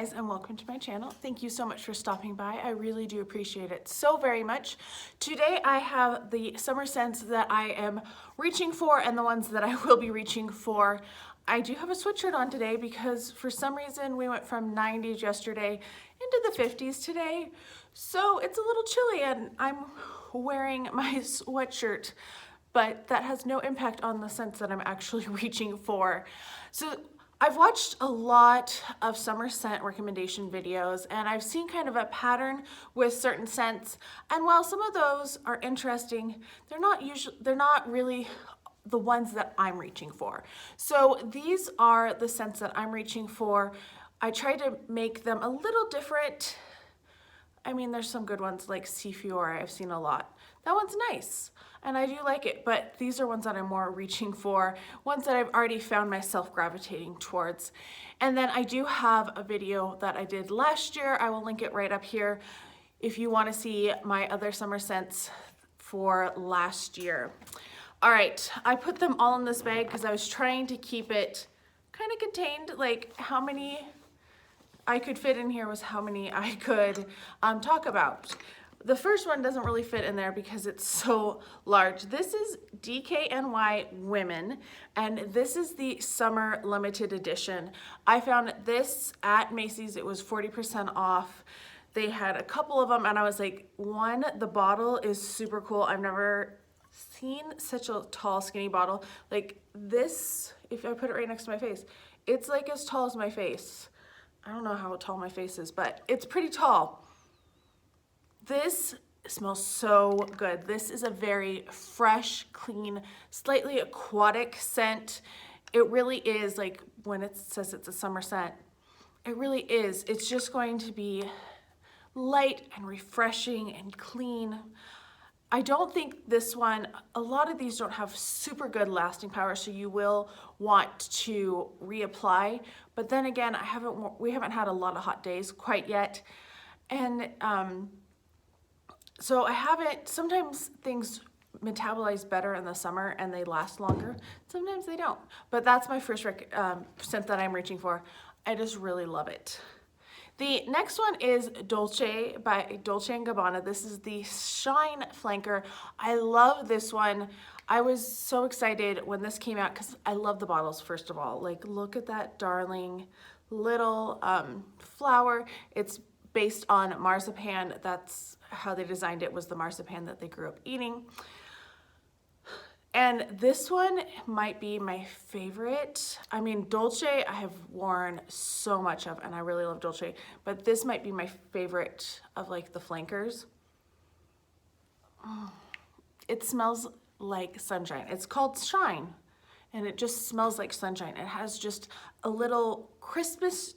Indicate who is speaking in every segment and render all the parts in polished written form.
Speaker 1: guys, and welcome to my channel. Thank you so much for stopping by. I really do appreciate it so very much. Today I have the summer scents that I am reaching for and the ones that I will be reaching for. I do have a sweatshirt on today because for some reason we went from 90s yesterday into the 50s today. So it's a little chilly and I'm wearing my sweatshirt, but that has no impact on the scents that I'm actually reaching for. So I've watched a lot of summer scent recommendation videos and I've seen kind of a pattern with certain scents, and while some of those are interesting, they're not really the ones that I'm reaching for. So these are the scents that I'm reaching for. I tried to make them a little different. I mean, there's some good ones like Sea Fiore, I've seen a lot. That one's nice and I do like it, but these are ones that I'm more reaching for, ones that I've already found myself gravitating towards. And then I do have a video that I did last year. I will link it right up here if you want to see my other summer scents for last year. All right, I put them all in this bag because I was trying to keep it kind of contained, like how many I could fit in here was how many I could talk about. The first one doesn't really fit in there because it's so large. This is DKNY Women, and this is the summer limited edition. I found this at Macy's. It was 40% off. They had a couple of them and I was like, one, the bottle is super cool. I've never seen such a tall, skinny bottle. Like this, if I put it right next to my face, it's like as tall as my face. I don't know how tall my face is, but it's pretty tall. This smells so good. This is a very fresh, clean, slightly aquatic scent. It really is, like when it says it's a summer scent, it really is. It's just going to be light and refreshing and clean. I don't think this one, a lot of these don't have super good lasting power, so you will want to reapply. But then again, we haven't had a lot of hot days quite yet. And so sometimes things metabolize better in the summer and they last longer. Sometimes they don't. But that's my first scent that I'm reaching for. I just really love it. The next one is Dolce by Dolce & Gabbana. This is the Shine Flanker. I love this one. I was so excited when this came out because I love the bottles, first of all. Like, look at that darling little flower. It's based on marzipan. That's how they designed it, was the marzipan that they grew up eating. And this one might be my favorite. I mean, Dolce I have worn so much of and I really love Dolce, but this might be my favorite of like the flankers. It smells like sunshine. It's called Shine and it just smells like sunshine. It has just a little crispness,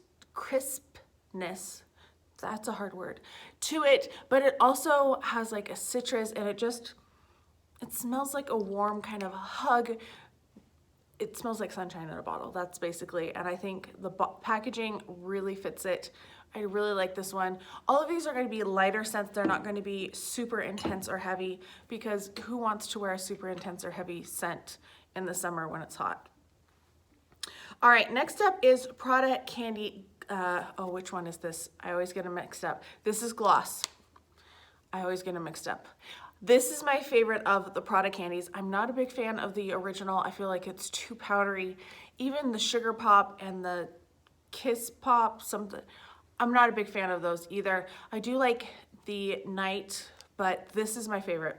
Speaker 1: that's a hard word, to it, but it also has like a citrus and it smells like a warm kind of hug. It smells like sunshine in a bottle, that's basically, and I think the packaging really fits it. I really like this one. All of these are going to be lighter scents. They're not going to be super intense or heavy because who wants to wear a super intense or heavy scent in the summer when it's hot? All right, next up is Prada Candy. Oh, which one is this? I always get them mixed up. This is Gloss. I always get them mixed up. This is my favorite of the Prada candies. I'm not a big fan of the original. I feel like it's too powdery. Even the Sugar Pop and the Kiss Pop, I'm not a big fan of those either. I do like the Night, but this is my favorite.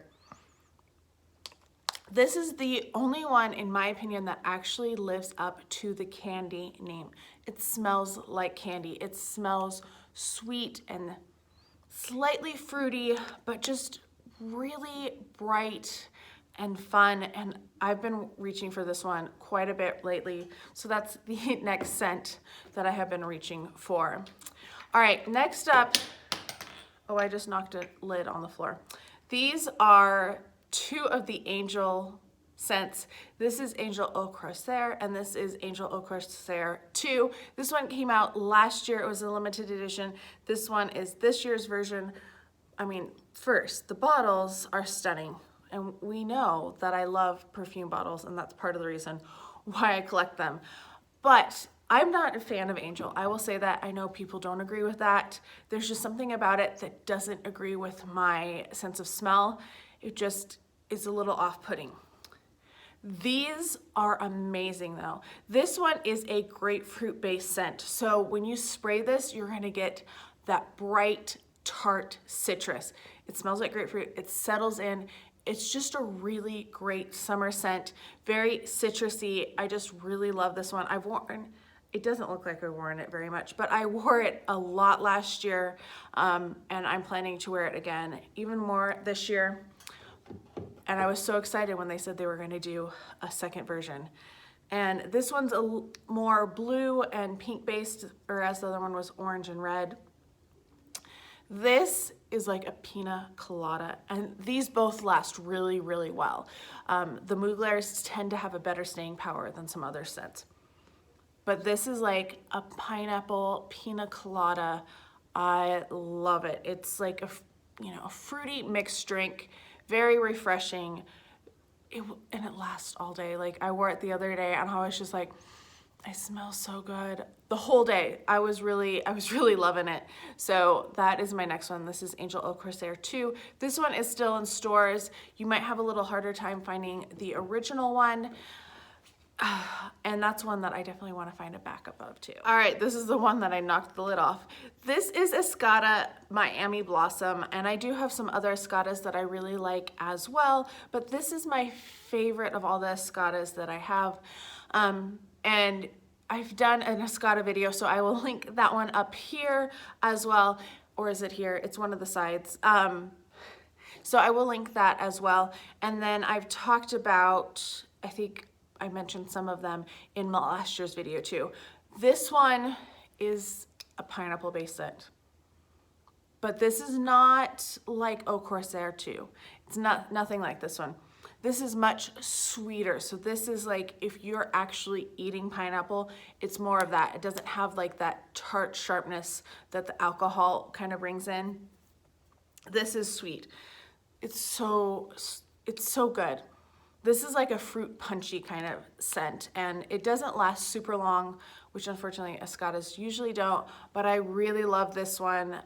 Speaker 1: This is the only one, in my opinion, that actually lives up to the candy name. It smells like candy. It smells sweet and slightly fruity, but just really bright and fun, and I've been reaching for this one quite a bit lately, so that's the next scent that I have been reaching for. All right, next up, oh, I just knocked a lid on the floor. These are two of the Angel scents. This is Angel Au Croisiere and this is Angel Au Croisiere 2. This one came out last year. It was a limited edition. This one is this year's version. I mean, first, the bottles are stunning, and we know that I love perfume bottles, and that's part of the reason why I collect them. But I'm not a fan of Angel. I will say that. I know people don't agree with that. There's just something about it that doesn't agree with my sense of smell. It just is a little off-putting. These are amazing though. This one is a grapefruit-based scent. So when you spray this, you're gonna get that bright, tart citrus. It smells like grapefruit, it settles in. It's just a really great summer scent, very citrusy. I just really love this one. I've worn, it doesn't look like I've worn it very much, but I wore it a lot last year, and I'm planning to wear it again, even more this year. And I was so excited when they said they were gonna do a second version. And this one's a more blue and pink based, whereas the other one was orange and red. This is like a Pina Colada, and these both last really, really well. The Muglers tend to have a better staying power than some other scents. But this is like a pineapple Pina Colada. I love it. It's like a fruity mixed drink. Very refreshing, and it lasts all day. Like I wore it the other day and I was just like, I smell so good. The whole day, I was really loving it. So that is my next one. This is Angel Eau Croisiere 2. This one is still in stores. You might have a little harder time finding the original one. And that's one that I definitely want to find a backup of too. All right, this is the one that I knocked the lid off. This is Escada Miami Blossom, and I do have some other Escadas that I really like as well, but this is my favorite of all the Escadas that I have. And I've done an Escada video, so I will link that one up here as well, or is it here? It's one of the sides. So I will link that as well. And then I've talked about, I think I mentioned some of them in last year's video too. This one is a pineapple based scent, but this is not like Eau Croisiere 2. It's nothing like this one. This is much sweeter. So this is like, if you're actually eating pineapple, it's more of that. It doesn't have like that tart sharpness that the alcohol kind of brings in. This is sweet. It's so good. This is like a fruit punchy kind of scent, and it doesn't last super long, which unfortunately Escadas usually don't, but I really love this one.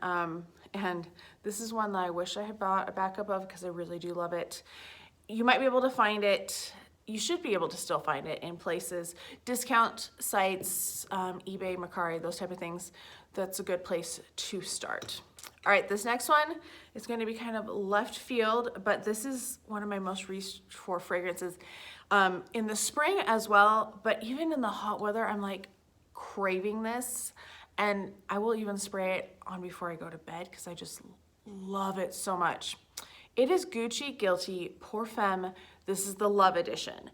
Speaker 1: And this is one that I wish I had bought a backup of because I really do love it. You might be able to find it, you should be able to still find it in places, discount sites, eBay, Mercari, those type of things. That's a good place to start. All right, this next one is going to be kind of left field, but this is one of my most reached for fragrances in the spring as well, but even in the hot weather, I'm like craving this, and I will even spray it on before I go to bed because I just love it so much. It is Gucci Guilty Pour Femme. This is the Love Edition.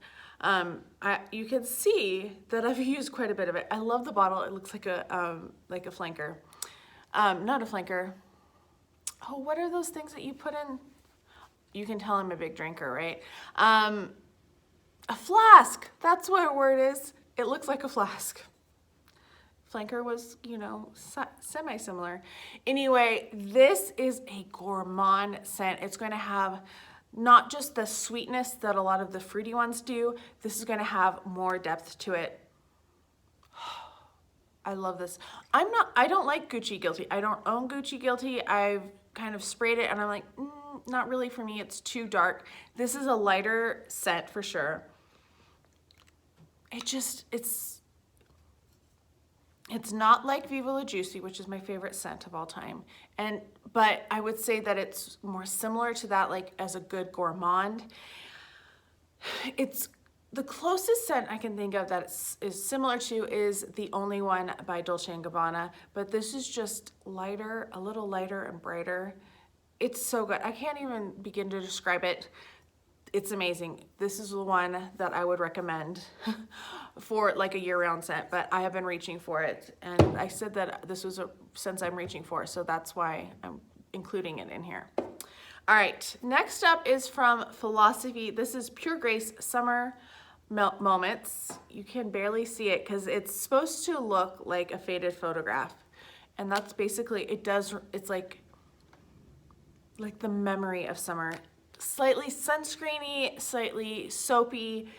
Speaker 1: You can see that I've used quite a bit of it. I love the bottle. It looks like a flanker. Not a flanker. Oh, what are those things that you put in? You can tell I'm a big drinker, right? A flask. That's what a word is. It looks like a flask. Flanker was, semi-similar. Anyway, this is a gourmand scent. It's going to have not just the sweetness that a lot of the fruity ones do. This is going to have more depth to it. I love this. I don't like Gucci Guilty. I don't own Gucci Guilty. I've kind of sprayed it and I'm like, not really for me. It's too dark. This is a lighter scent for sure. It's not like Viva La Juicy, which is my favorite scent of all time. But I would say that it's more similar to that, like as a good gourmand. It's the closest scent I can think of that is similar to is The Only One by Dolce Gabbana, but this is just lighter, a little lighter and brighter. It's so good. I can't even begin to describe it. It's amazing. This is the one that I would recommend for like a year-round scent, but I have been reaching for it, and I said that this was a scent I'm reaching for, so that's why I'm including it in here. All right, next up is from Philosophy. This is Pure Grace Summer Moments. You can barely see it because it's supposed to look like a faded photograph, and that's basically, it's like the memory of summer. Slightly sunscreeny, slightly soapy,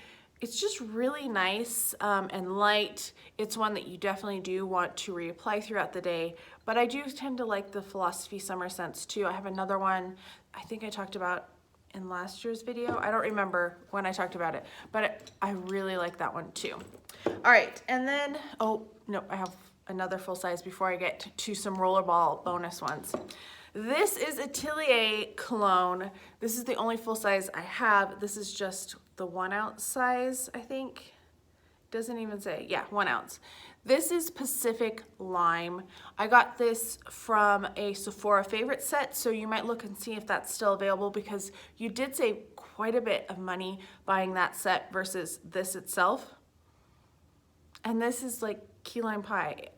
Speaker 1: It's just really nice and light. It's one that you definitely do want to reapply throughout the day, but I do tend to like the Philosophy Summer Scents too. I have another one I think I talked about in last year's video. I don't remember when I talked about it, but I really like that one too. All right, and then, oh, no, I have another full size before I get to some rollerball bonus ones. This is Atelier Cologne. This is the only full size I have. This is just the 1 ounce size, I think. Doesn't even say, yeah, 1 ounce. This is Pacific Lime. I got this from a Sephora favorite set, so you might look and see if that's still available because you did save quite a bit of money buying that set versus this itself. And this is like key lime pie.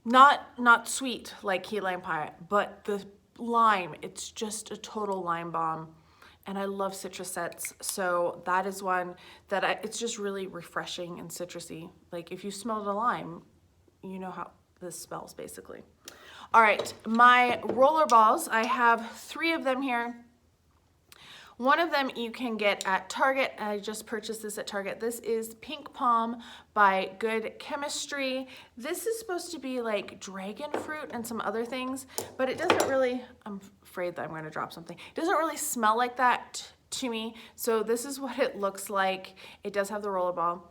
Speaker 1: Not sweet like key lime pie, but the lime, it's just a total lime bomb. And I love citrus sets, so that is one that it's just really refreshing and citrusy. Like if you smelled a lime, you know how this smells basically. All right, my roller balls, I have 3 of them here. One of them you can get at Target. I just purchased this at Target. This is Pink Palm by Good Chemistry. This is supposed to be like dragon fruit and some other things, but it doesn't really, I'm afraid that I'm gonna drop something. It doesn't really smell like that to me. So this is what it looks like. It does have the rollerball.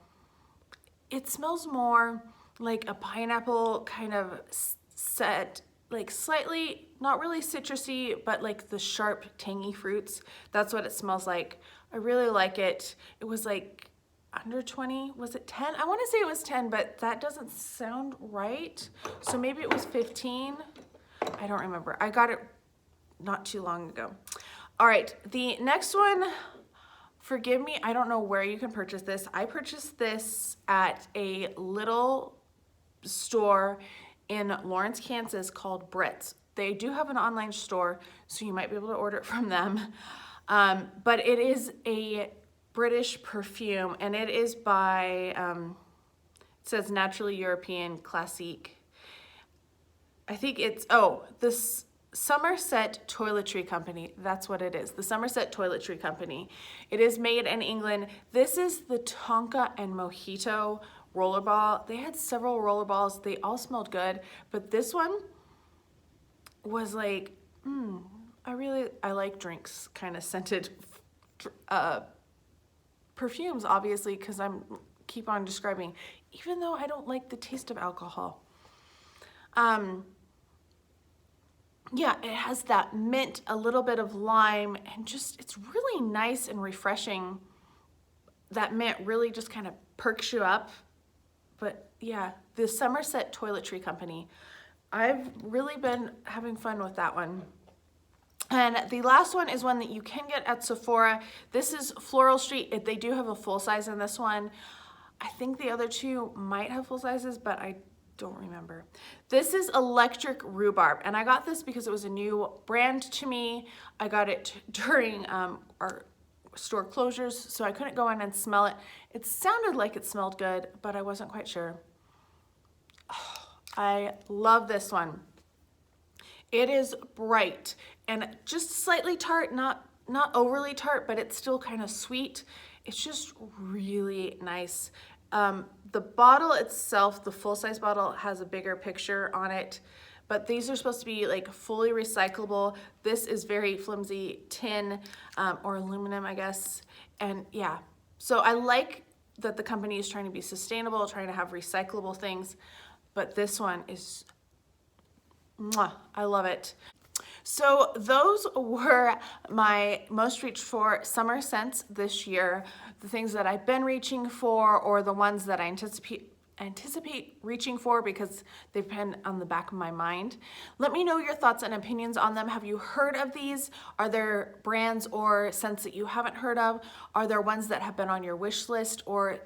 Speaker 1: It smells more like a pineapple kind of set, like slightly, not really citrusy, but like the sharp, tangy fruits. That's what it smells like. I really like it. It was like under 20, was it 10? I wanna say it was 10, but that doesn't sound right. So maybe it was 15. I don't remember. I got it not too long ago. All right, the next one, forgive me, I don't know where you can purchase this. I purchased this at a little store in Lawrence, Kansas called Brits. They do have an online store, so you might be able to order it from them. But it is a British perfume, and it is by, it says Naturally European Classique. I think it's, oh, this Somerset Toiletry Company. That's what it is, the Somerset Toiletry Company. It is made in England. This is the Tonka and Mojito rollerball. They had several rollerballs. They all smelled good, but this one was like, I like drinks kind of scented perfumes, obviously, because I'm keep on describing, even though I don't like the taste of alcohol. Yeah, it has that mint, a little bit of lime, and just, it's really nice and refreshing. That mint really just kind of perks you up. But yeah, the Somerset Toiletry Company. I've really been having fun with that one. And the last one is one that you can get at Sephora. This is Floral Street. They do have a full size in this one. I think the other 2 might have full sizes, but I don't remember. This is Electric Rhubarb, and I got this because it was a new brand to me. I got it during our store closures, so I couldn't go in and smell it. It sounded like it smelled good, but I wasn't quite sure. Oh, I love this one. It is bright and just slightly tart, not overly tart, but it's still kind of sweet. It's just really nice. The bottle itself, the full-size bottle, has a bigger picture on it, but these are supposed to be like fully recyclable. This is very flimsy tin or aluminum, I guess. And yeah, so I like that the company is trying to be sustainable, trying to have recyclable things, but this one is, mwah, I love it. So those were my most reached for summer scents this year, the things that I've been reaching for, or the ones that I anticipate reaching for because they've been on the back of my mind. Let me know your thoughts and opinions on them. Have you heard of these? Are there brands or scents that you haven't heard of? Are there ones that have been on your wish list or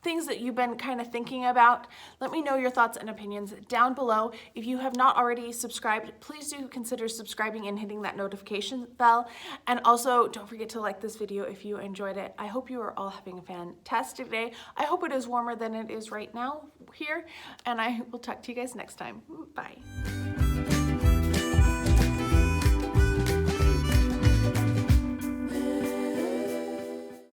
Speaker 1: things that you've been kind of thinking about? Let me know your thoughts and opinions down below. If you have not already subscribed, please do consider subscribing and hitting that notification bell. And also, don't forget to like this video if you enjoyed it. I hope you are all having a fantastic day. I hope it is warmer than it is right now here, and I will talk to you guys next time. Bye.